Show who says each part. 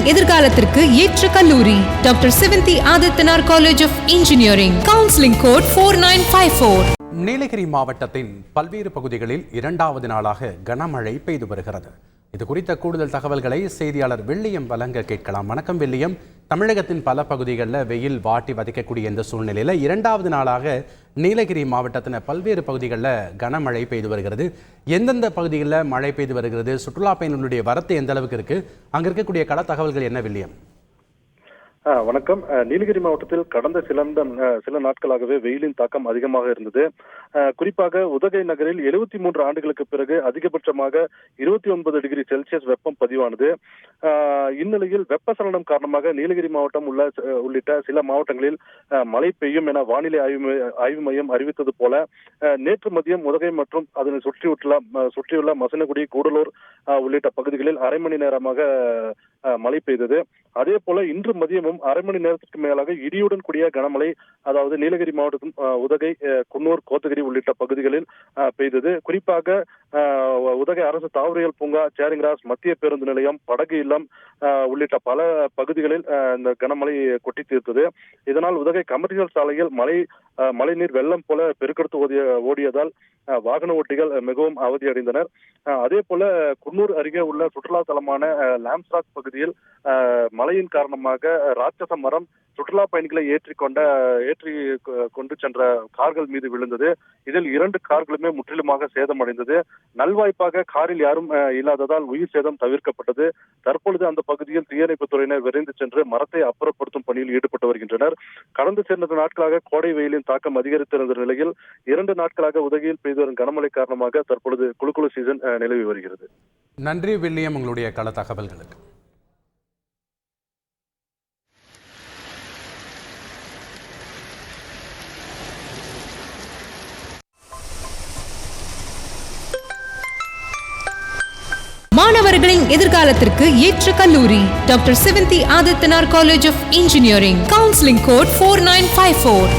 Speaker 1: எதிர்காலத்திற்கு ஏற்ற கல்லூரி doctor Sivanthi Adithanar college of engineering. Counselling code 4954.
Speaker 2: Nilgiri மாவட்டத்தின் பல்வேறு பகுதிகளில் இரண்டாவது நாளாக கனமழை பெய்து வருகிறது. இது குறித்த கூடுதல் தகவல்களை செய்தியாளர் வில்லியம் வழங்க கேட்கலாம். வணக்கம் வில்லியம். தமிழகத்தின் பல பகுதிகளில் வெயில் வாட்டி வதைக்கக்கூடிய இந்த சூழ்நிலையில் இரண்டாவது நாளாக நீலகிரி மாவட்டத்தின் பல்வேறு பகுதிகளில் கனமழை பெய்து வருகிறது. எந்தெந்த பகுதிகளில் மழை பெய்து வருகிறது, சுற்றுலா பயணிகளுடைய வரத்து எந்த அளவுக்கு இருக்கு, அங்கே இருக்கக்கூடிய கள தகவல்கள் என்ன வில்லியம்?
Speaker 3: வணக்கம். நீலகிரி மாவட்டத்தில் கடந்த சில நாட்களாகவே வெயிலின் தாக்கம் அதிகமாக இருந்தது. குறிப்பாக உதகை நகரில் 73 ஆண்டுகளுக்கு பிறகு அதிகபட்சமாக 29 டிகிரி செல்சியஸ் வெப்பம் பதிவானது. இந்நிலையில் வெப்பசலனம் காரணமாக நீலகிரி மாவட்டம் உள்ளிட்ட சில மாவட்டங்களில் மழை பெய்யும் என வானிலை ஆய்வு மையம் அறிவித்தது போல நேற்று மதியம் உதகை மற்றும் அதனை சுற்றியுள்ள மசனகுடி, கூடலூர் உள்ளிட்ட பகுதிகளில் அரை மணி நேரமாக மழை பெய்தது. அதே போல இன்று மதியமும் அரை மணி நேரத்திற்கு மேலாக இடியுடன் கூடிய கனமழை, அதாவது நீலகிரி மாவட்டத்தின் உதகை, குன்னூர், கோத்தகிரி உள்ளிட்ட பகுதிகளில் பெய்தது. குறிப்பாக உதகை அரசு தாவரியல் பூங்கா, சேரிங்கிராஸ், மத்திய பேருந்து நிலையம், படகு இல்லம் உள்ளிட்ட பல பகுதிகளில் இந்த கனமழை கொட்டி தீர்த்தது. இதனால் உதகை கமர்ஷியல் சாலையில் மழைநீர் வெள்ளம் போல பெருக்கெடுத்து ஓடியதால் வாகன ஓட்டிகள் மிகவும் அவதியடைந்தனர். அதே போல குன்னூர் அருகே உள்ள சுற்றுலா தலமான லாம்ஸ்ராக் பகுதியில் மழையின் காரணமாக ராட்சச மரம் சுற்றுலா பயணிகளை ஏற்றி கொண்டு சென்ற கார்கள் மீது விழுந்தது. இதில் 2 கார்களுமே முற்றிலுமாக சேதமடைந்தது. நல்வாய்ப்பாக காரில் யாரும் இல்லாததால் உயிர் சேதம் தவிர்க்கப்பட்டது. தற்பொழுது அந்த பகுதியில் தீயணைப்புத் துறையினர் விரைந்து சென்று மரத்தை அப்புறப்படுத்தும் பணியில் ஈடுபட்டு வருகின்றனர். கடந்த சில நாட்களாக கோடை வெயிலின் தாக்கம் அதிகரித்திருந்த நிலையில் 2 நாட்களாக உதகையில் பெய்து வரும் கனமழை காரணமாக தற்பொழுது குளு சீசன் நிலவி வருகிறது.
Speaker 2: நன்றி வில்லியம், உங்களுடைய கள தகவல்களுக்கு.
Speaker 1: மாணவர்களின் எதிர்காலத்திற்கு ஏற்ற கல்லூரி doctor Sivanthi Adithanar college of engineering. Counselling code 4954.